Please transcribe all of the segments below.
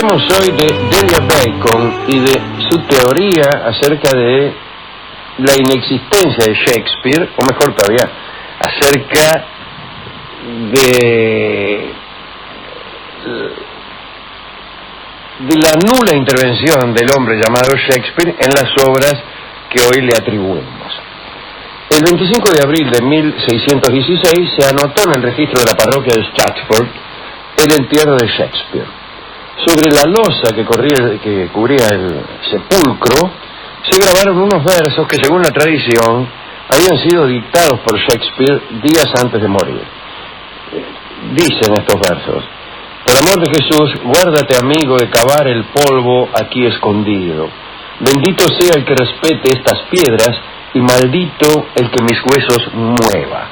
Hablemos hoy de Delia Bacon y de su teoría acerca de la inexistencia de Shakespeare, o mejor todavía, acerca de la nula intervención del hombre llamado Shakespeare en las obras que hoy le atribuimos. El 25 de abril de 1616 se anotó en el registro de la parroquia de Stratford el entierro de Shakespeare. Sobre la losa que cubría el sepulcro se grabaron unos versos que, según la tradición, habían sido dictados por Shakespeare días antes de morir. Dicen estos versos: por amor de Jesús, guárdate, amigo, de cavar el polvo aquí escondido. Bendito sea el que respete estas piedras y maldito el que mis huesos mueva.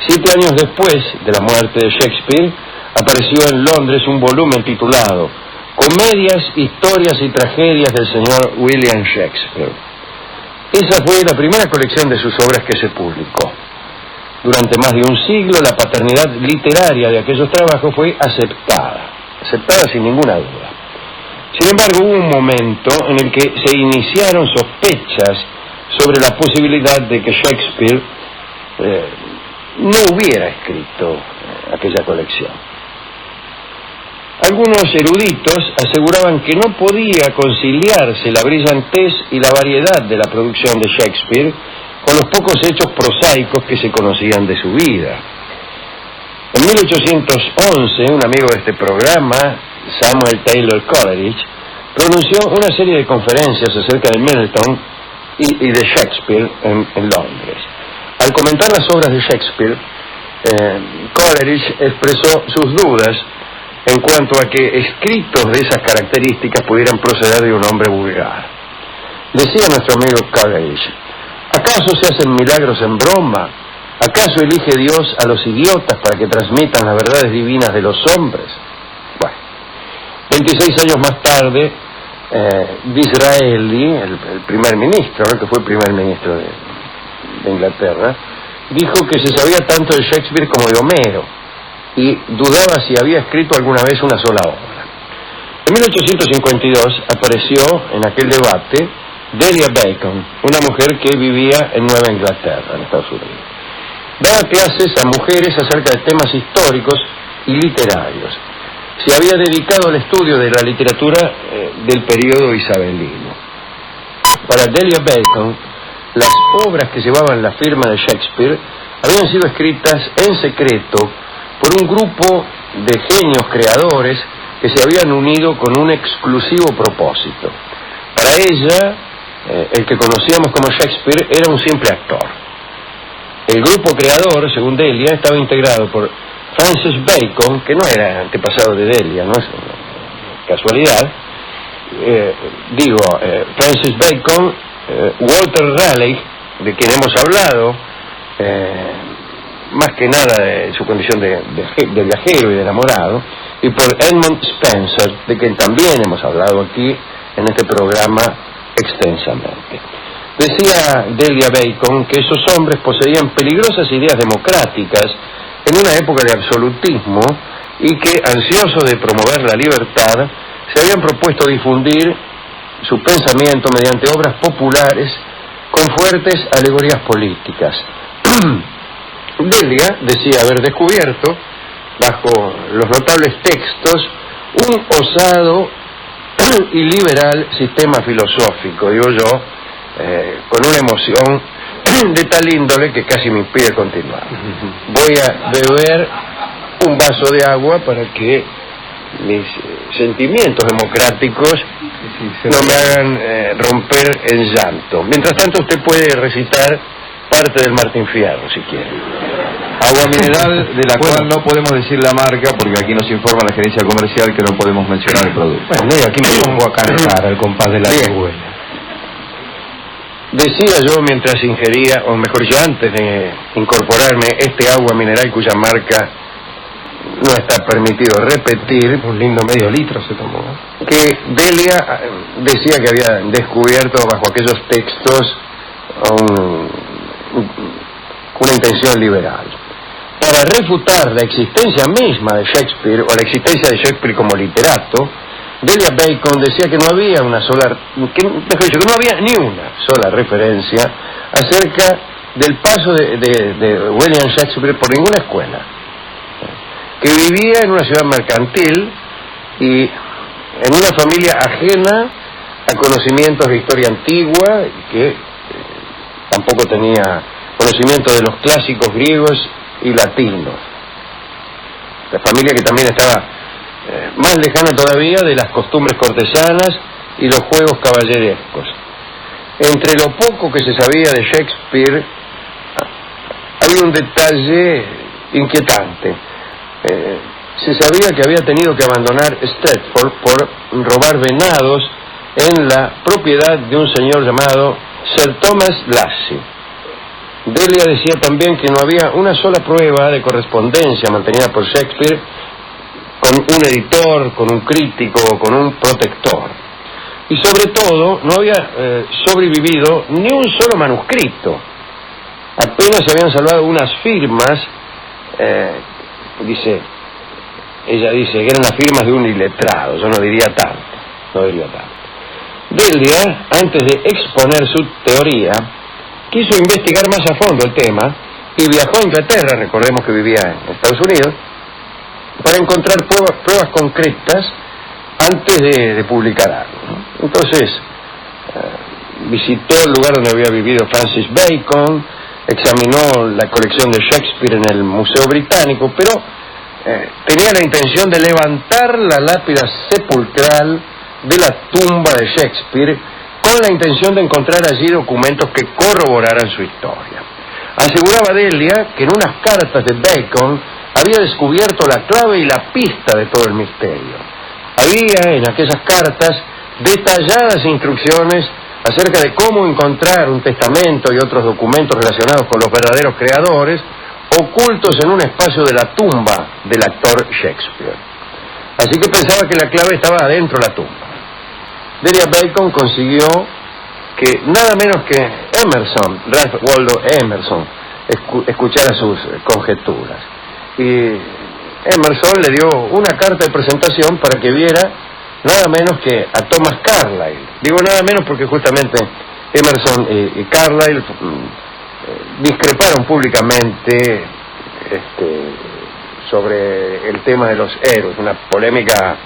7 años después de la muerte de Shakespeare, apareció en Londres un volumen titulado Comedias, Historias y Tragedias del señor William Shakespeare. Esa fue la primera colección de sus obras que se publicó. Durante más de un siglo, la paternidad literaria de aquellos trabajos fue aceptada sin ninguna duda. Sin embargo, hubo un momento en el que se iniciaron sospechas sobre la posibilidad de que Shakespeare no hubiera escrito aquella colección. Algunos eruditos aseguraban que no podía conciliarse la brillantez y la variedad de la producción de Shakespeare con los pocos hechos prosaicos que se conocían de su vida. En 1811, un amigo de este programa, Samuel Taylor Coleridge, pronunció una serie de conferencias acerca de Milton y de Shakespeare en Londres. Al comentar las obras de Shakespeare, Coleridge expresó sus dudas en cuanto a que escritos de esas características pudieran proceder de un hombre vulgar. Decía nuestro amigo Coleridge: ¿acaso se hacen milagros en broma? ¿Acaso elige Dios a los idiotas para que transmitan las verdades divinas de los hombres? Bueno, 26 años más tarde, Disraeli, el primer ministro, que fue primer ministro de Inglaterra, dijo que se sabía tanto de Shakespeare como de Homero, y dudaba si había escrito alguna vez una sola obra. En 1852 apareció en aquel debate Delia Bacon, una mujer que vivía en Nueva Inglaterra, en Estados Unidos. Daba clases a mujeres acerca de temas históricos y literarios. Se había dedicado al estudio de la literatura del periodo isabelino. Para Delia Bacon, las obras que llevaban la firma de Shakespeare habían sido escritas en secreto por un grupo de genios creadores que se habían unido con un exclusivo propósito. Para ella, el que conocíamos como Shakespeare era un simple actor. El grupo creador, según Delia, estaba integrado por Francis Bacon, que no era antepasado de Delia, no es casualidad, Francis Bacon, Walter Raleigh, de quien hemos hablado, más que nada de su condición de viajero y de enamorado, y por Edmund Spenser, de quien también hemos hablado aquí en este programa extensamente. Decía Delia Bacon que esos hombres poseían peligrosas ideas democráticas en una época de absolutismo y que, ansiosos de promover la libertad, se habían propuesto difundir su pensamiento mediante obras populares con fuertes alegorías políticas. Delia decía haber descubierto, bajo los notables textos, un osado y liberal sistema filosófico, digo yo, con una emoción de tal índole que casi me impide continuar. Voy a beber un vaso de agua para que mis sentimientos democráticos no me hagan romper en llanto. Mientras tanto, usted puede recitar parte del Martín Fierro, si quiere. Agua mineral, de la cual no podemos decir la marca, porque aquí nos informa la gerencia comercial que no podemos mencionar el producto. Bueno, y aquí me pongo a cantar al compás de la vihuela. Decía yo mientras ingería, o mejor yo antes de incorporarme, este agua mineral cuya marca no está permitido repetir, un lindo medio litro se tomó, que Delia decía que había descubierto bajo aquellos textos una intención liberal. Para refutar la existencia misma de Shakespeare, o la existencia de Shakespeare como literato, Delia Bacon decía que no había una sola, que no había ni una sola referencia acerca del paso de William Shakespeare por ninguna escuela, que vivía en una ciudad mercantil y en una familia ajena a conocimientos de historia antigua, que tampoco tenía conocimiento de los clásicos griegos y latinos. La familia que también estaba más lejana todavía de las costumbres cortesanas y los juegos caballerescos. Entre lo poco que se sabía de Shakespeare, había un detalle inquietante. Se sabía que había tenido que abandonar Stratford por robar venados en la propiedad de un señor llamado Sir Thomas Lacy. Delia decía también que no había una sola prueba de correspondencia mantenida por Shakespeare con un editor, con un crítico, con un protector. Y sobre todo, no había sobrevivido ni un solo manuscrito. Apenas se habían salvado unas firmas, ella dice que eran las firmas de un iletrado, yo no diría tanto. Delia, antes de exponer su teoría, quiso investigar más a fondo el tema y viajó a Inglaterra, recordemos que vivía en Estados Unidos, para encontrar pruebas concretas antes de publicar algo, ¿no? Entonces, visitó el lugar donde había vivido Francis Bacon, examinó la colección de Shakespeare en el Museo Británico, pero tenía la intención de levantar la lápida sepulcral de la tumba de Shakespeare con la intención de encontrar allí documentos que corroboraran su historia. Aseguraba Delia que en unas cartas de Bacon había descubierto la clave y la pista de todo el misterio. Había en aquellas cartas detalladas instrucciones acerca de cómo encontrar un testamento y otros documentos relacionados con los verdaderos creadores, ocultos en un espacio de la tumba del actor Shakespeare. Así que pensaba que la clave estaba adentro de la tumba. Delia Bacon consiguió que nada menos que Emerson, Ralph Waldo Emerson, escuchara sus conjeturas. Y Emerson le dio una carta de presentación para que viera nada menos que a Thomas Carlyle. Digo nada menos porque justamente Emerson y Carlyle discreparon públicamente sobre el tema de los héroes, una polémica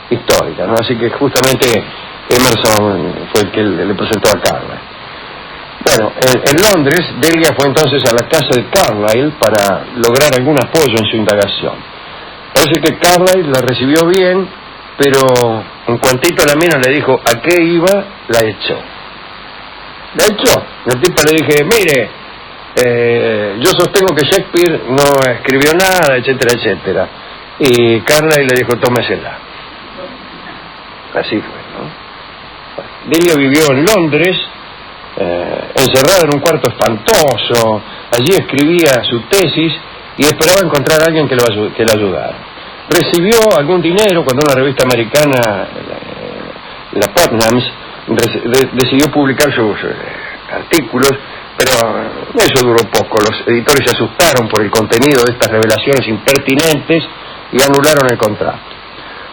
histórica, ¿no? Así que justamente Emerson fue el que le presentó a Carlyle. Bueno, en Londres, Delia fue entonces a la casa de Carlyle para lograr algún apoyo en su indagación. Parece que Carlyle la recibió bien, pero en cuantito la mina le dijo a qué iba, la echó. La echó. El tipo le dije, mire, yo sostengo que Shakespeare no escribió nada, etcétera, etcétera. Y Carlyle le dijo, tómesela. Así fue, ¿no? Delia vivió en Londres, encerrada en un cuarto espantoso. Allí escribía su tesis y esperaba encontrar a alguien que la ayudara. Recibió algún dinero cuando una revista americana, la Putnam's, decidió publicar sus artículos, pero eso duró poco. Los editores se asustaron por el contenido de estas revelaciones impertinentes y anularon el contrato.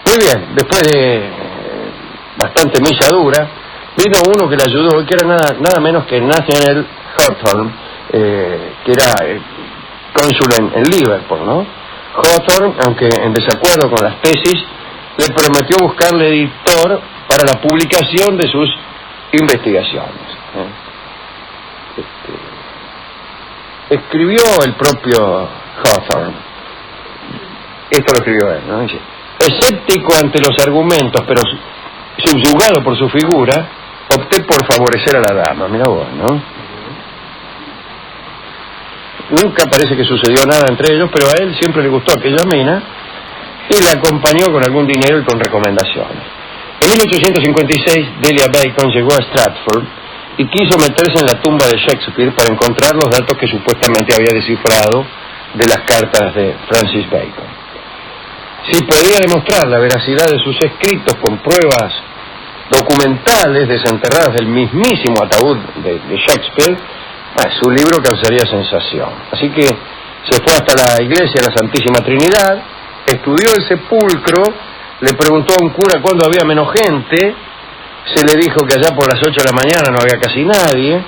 Muy bien, después de bastante milla dura, vino uno que le ayudó, que era nada menos que Nathaniel Hawthorne, que era cónsul en Liverpool, ¿no? Hawthorne, aunque en desacuerdo con las tesis, le prometió buscarle editor para la publicación de sus investigaciones. Escribió el propio Hawthorne, esto lo escribió él, ¿no? Dice, escéptico ante los argumentos, pero subyugado por su figura, opté por favorecer a la dama. Mira vos, ¿no? Nunca parece que sucedió nada entre ellos, pero a él siempre le gustó aquella mina y la acompañó con algún dinero y con recomendaciones. En 1856, Delia Bacon llegó a Stratford y quiso meterse en la tumba de Shakespeare para encontrar los datos que supuestamente había descifrado de las cartas de Francis Bacon. Si podía demostrar la veracidad de sus escritos con pruebas documentales desenterradas del mismísimo ataúd de Shakespeare, su libro causaría sensación. Así que se fue hasta la iglesia de la Santísima Trinidad, estudió el sepulcro le preguntó a un cura cuándo había menos gente, se le dijo que allá por las 8 de la mañana no había casi nadie,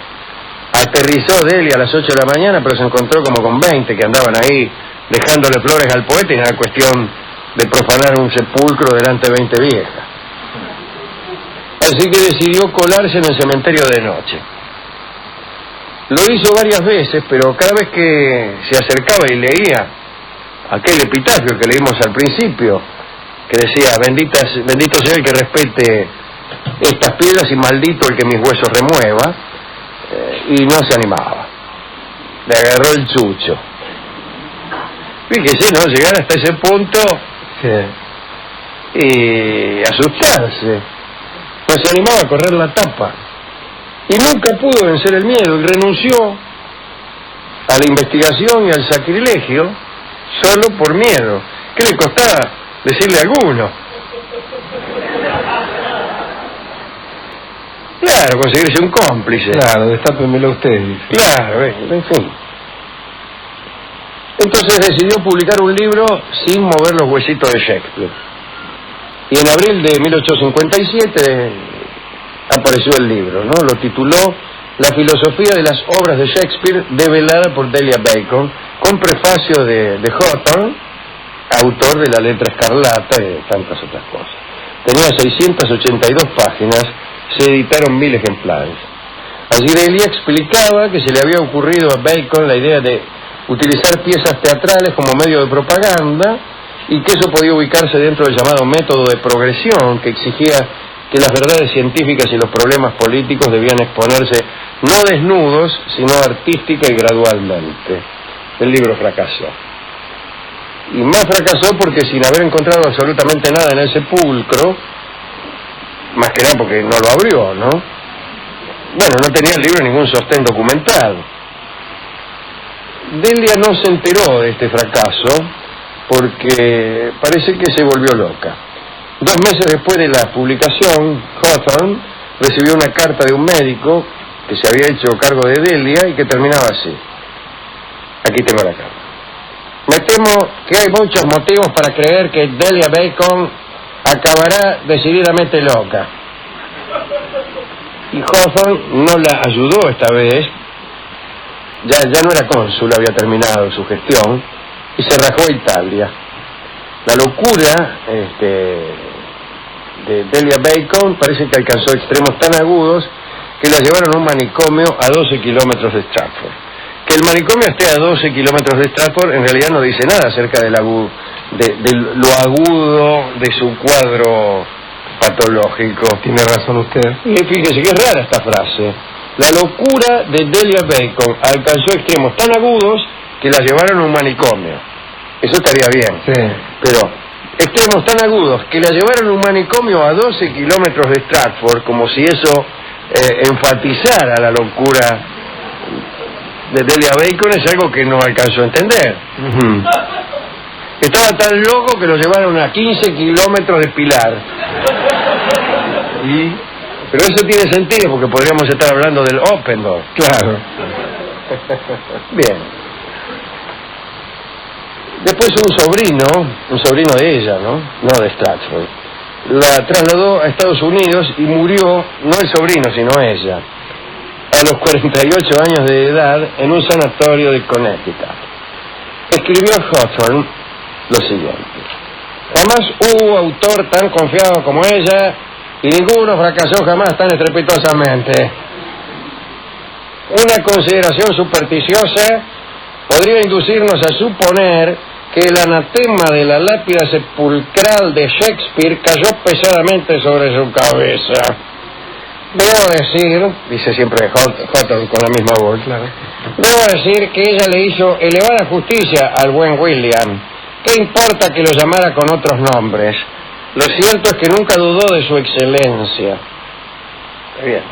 aterrizó Delia a las 8 de la mañana, pero se encontró como con 20 que andaban ahí dejándole flores al poeta, y era cuestión de profanar un sepulcro delante de 20 viejas. Así que decidió colarse en el cementerio de noche. Lo hizo varias veces, pero cada vez que se acercaba y leía aquel epitafio que leímos al principio, que decía: bendito sea el que respete estas piedras y maldito el que mis huesos remueva, y no se animaba. Le agarró el chucho. Fíjese, ¿no? Llegar hasta ese punto, sí, y asustarse. No se animaba a correr la tapa. Y nunca pudo vencer el miedo y renunció a la investigación y al sacrilegio solo por miedo. ¿Qué le costaba decirle a alguno? Claro, conseguirse un cómplice. Claro, destápemelo usted. Claro, en fin. Entonces decidió publicar un libro sin mover los huesitos de Shakespeare. Y en abril de 1857 apareció el libro, ¿no? Lo tituló La filosofía de las obras de Shakespeare, develada por Delia Bacon, con prefacio de Hawthorne, autor de La letra escarlata y de tantas otras cosas. Tenía 682 páginas, se editaron 1000 ejemplares. Allí Delia explicaba que se le había ocurrido a Bacon la idea de utilizar piezas teatrales como medio de propaganda, y que eso podía ubicarse dentro del llamado método de progresión, que exigía que las verdades científicas y los problemas políticos debían exponerse no desnudos, sino artística y gradualmente. El libro fracasó. Y más fracasó porque, sin haber encontrado absolutamente nada en el sepulcro, más que nada porque no lo abrió, ¿no? Bueno, no tenía el libro ningún sostén documental. Delia no se enteró de este fracaso porque parece que se volvió loca. 2 meses después de la publicación, Hawthorne recibió una carta de un médico que se había hecho cargo de Delia y que terminaba así. Aquí tengo la carta. Me temo que hay muchos motivos para creer que Delia Bacon acabará decididamente loca. Y Hawthorne no la ayudó esta vez. Ya no era cónsul, había terminado su gestión, y se rajó a Italia. La locura de Delia Bacon parece que alcanzó extremos tan agudos que la llevaron a un manicomio a 12 kilómetros de Stratford. Que el manicomio esté a 12 kilómetros de Stratford en realidad no dice nada acerca de lo agudo de su cuadro patológico. Tiene razón usted. Y fíjese que es rara esta frase. La locura de Delia Bacon alcanzó extremos tan agudos que la llevaron a un manicomio. Eso estaría bien. Sí. Pero extremos tan agudos que la llevaron a un manicomio a 12 kilómetros de Stratford, como si eso enfatizara la locura de Delia Bacon, es algo que no alcanzó a entender. Uh-huh. Estaba tan loco que lo llevaron a 15 kilómetros de Pilar. Pero eso tiene sentido porque podríamos estar hablando del Oppendorf. Claro. Bien. Después un sobrino de ella, ¿no? No de Stratford, la trasladó a Estados Unidos y murió, no el sobrino, sino ella, a los 48 años de edad en un sanatorio de Connecticut. Escribió Hawthorne lo siguiente: jamás hubo autor tan confiado como ella, y ninguno fracasó jamás tan estrepitosamente. Una consideración supersticiosa podría inducirnos a suponer que el anatema de la lápida sepulcral de Shakespeare cayó pesadamente sobre su cabeza. Debo decir, dice siempre Hawthorne con la misma voz, claro, debo decir que ella le hizo elevada justicia al buen William. ¿Qué importa que lo llamara con otros nombres? Lo cierto es que nunca dudó de su excelencia. Bien,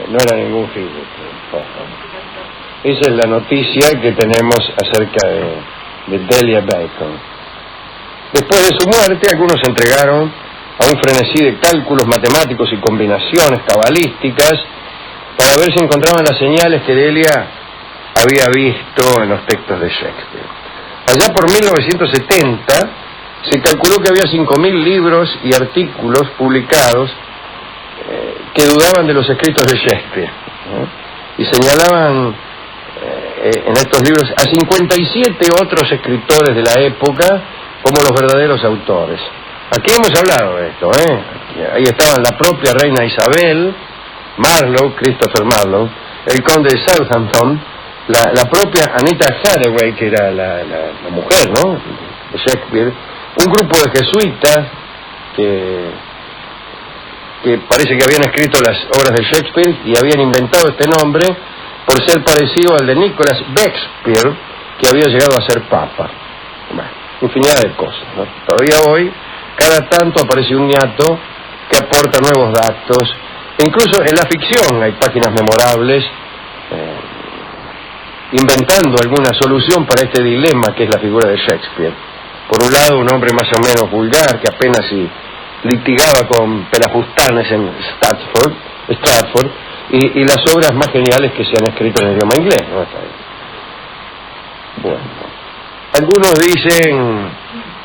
no era ningún físico. Esa es la noticia que tenemos acerca de Delia Bacon. Después de su muerte, algunos se entregaron a un frenesí de cálculos matemáticos y combinaciones cabalísticas para ver si encontraban las señales que Delia había visto en los textos de Shakespeare. Allá por 1970 se calculó que había 5.000 libros y artículos publicados que dudaban de los escritos de Shakespeare, ¿no? Y señalaban en estos libros a 57 otros escritores de la época como los verdaderos autores. Aquí hemos hablado de esto, Ahí estaban la propia reina Isabel, Marlowe, Christopher Marlowe, el conde de Southampton, la propia Anita Hathaway, que era la mujer, ¿no?, de Shakespeare, un grupo de jesuitas que parece que habían escrito las obras de Shakespeare y habían inventado este nombre por ser parecido al de Nicholas Shakespeare, que había llegado a ser papa. Bueno, infinidad de cosas, ¿no? Todavía hoy, cada tanto aparece un ñato que aporta nuevos datos. Incluso en la ficción hay páginas memorables inventando alguna solución para este dilema que es la figura de Shakespeare. Por un lado, un hombre más o menos vulgar que apenas si litigaba con pelafustanes en Stratford, y las obras más geniales que se han escrito en el idioma inglés, ¿no? Bueno, algunos dicen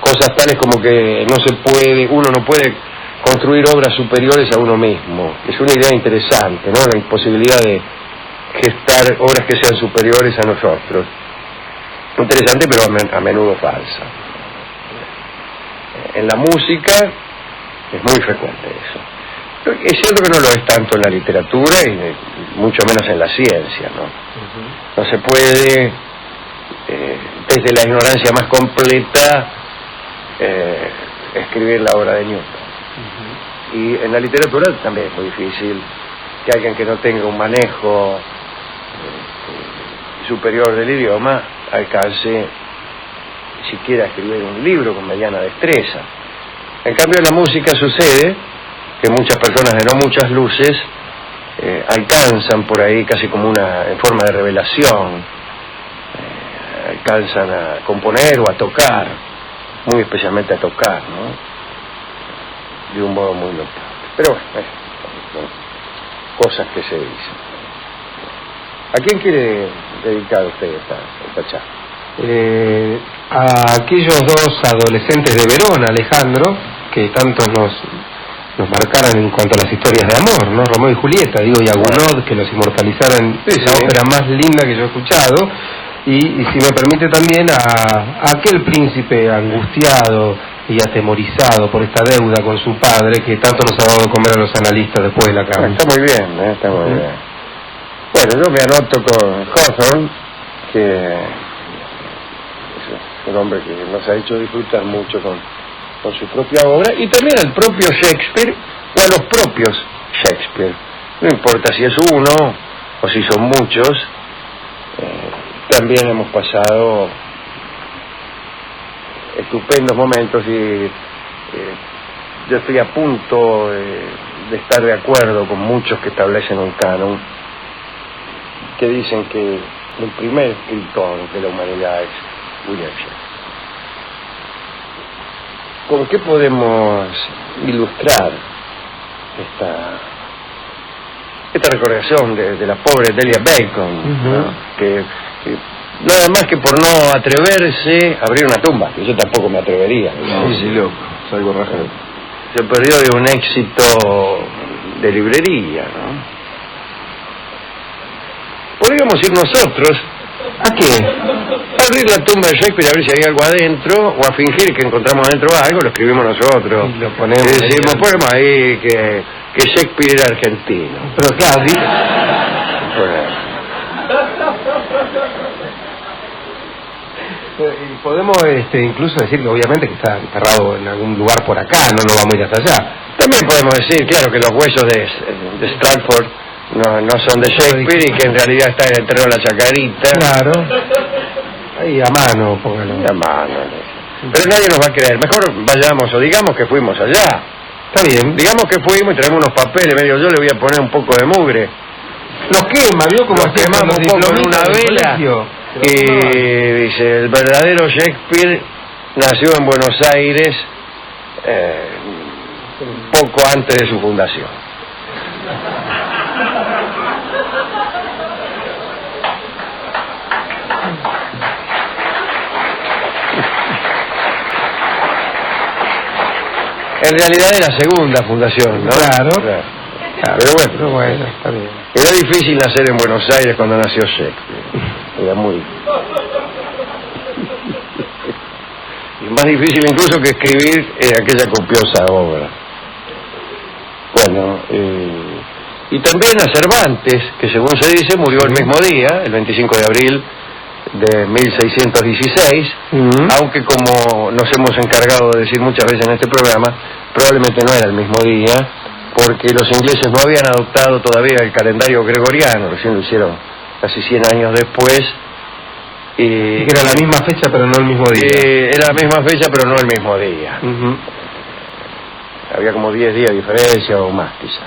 cosas tales como que uno no puede construir obras superiores a uno mismo. Es una idea interesante, ¿no?, la imposibilidad de gestar obras que sean superiores a nosotros. Interesante, pero a menudo falsa. En la música es muy frecuente eso. Es cierto que no lo es tanto en la literatura y mucho menos en la ciencia, ¿no? No se puede, desde la ignorancia más completa, escribir la obra de Newton. Y en la literatura también es muy difícil que alguien que no tenga un manejo superior del idioma alcance siquiera a escribir un libro con mediana destreza. En cambio, en la música sucede que muchas personas de no muchas luces alcanzan por ahí casi como en forma de revelación, alcanzan a componer o a tocar, muy especialmente a tocar, ¿no?, de un modo muy notable. Pero bueno, cosas que se dicen. ¿A quién quiere dedicar usted esta charla? A aquellos dos adolescentes de Verona, Alejandro, que tanto nos marcaran en cuanto a las historias de amor, ¿no? Romeo y Julieta, y a Gounod, que los inmortalizaran, la ópera más linda que yo he escuchado, y si me permite también a aquel príncipe angustiado y atemorizado por esta deuda con su padre, que tanto nos ha dado de comer a los analistas después de la cama. Está muy bien, está muy bien. Bueno, yo me anoto con Hawthorne, que es un hombre que nos ha hecho disfrutar mucho con su propia obra, y también al propio Shakespeare o a los propios Shakespeare. No importa si es uno o si son muchos, también hemos pasado estupendos momentos y yo estoy a punto de estar de acuerdo con muchos que establecen un canon, que dicen que el primer escritor de la humanidad es William Shakespeare. ¿Con qué podemos ilustrar esta recordación de la pobre Delia Bacon, ¿no?, que nada más que por no atreverse a abrir una tumba, que yo tampoco me atrevería, ¿no? Sí, loco, salgo rajado. Se perdió de un éxito de librería, ¿no? Podríamos ir nosotros, ¿a qué? A abrir la tumba de Shakespeare a ver si hay algo adentro, o a fingir que encontramos adentro algo, lo escribimos nosotros. Y lo ponemos. Decimos, ponemos ahí que Shakespeare era argentino. Pero claro, y podemos incluso decir que obviamente que está enterrado en algún lugar por acá, no nos vamos a ir hasta allá. También podemos decir, claro, que los huesos de Stratford no son de Shakespeare y que en realidad está en el terreno de la Chacarita. Claro. Ahí a mano, póngalo. A mano. Pero nadie nos va a creer. Mejor vayamos o digamos que fuimos allá. Está bien. Digamos que fuimos y traemos unos papeles. Medio, yo le voy a poner un poco de mugre. Nos quema, ¿vio? Como nos quemamos un poco en una vela. Y dice, el verdadero Shakespeare nació en Buenos Aires poco antes de su fundación. En realidad es la segunda fundación, ¿no? Claro. Pero bueno, está bien. Era difícil nacer en Buenos Aires cuando nació Shakespeare. Era muy... Y más difícil incluso que escribir aquella copiosa obra. Bueno, y también a Cervantes, que según se dice murió el mismo día, el 25 de abril de 1616, aunque como nos hemos encargado de decir muchas veces en este programa, probablemente no era el mismo día, porque los ingleses no habían adoptado todavía el calendario gregoriano, recién lo hicieron casi 100 años después. Que era la misma fecha pero no el mismo día. Era la misma fecha pero no el mismo día. Había como 10 días de diferencia o más quizá.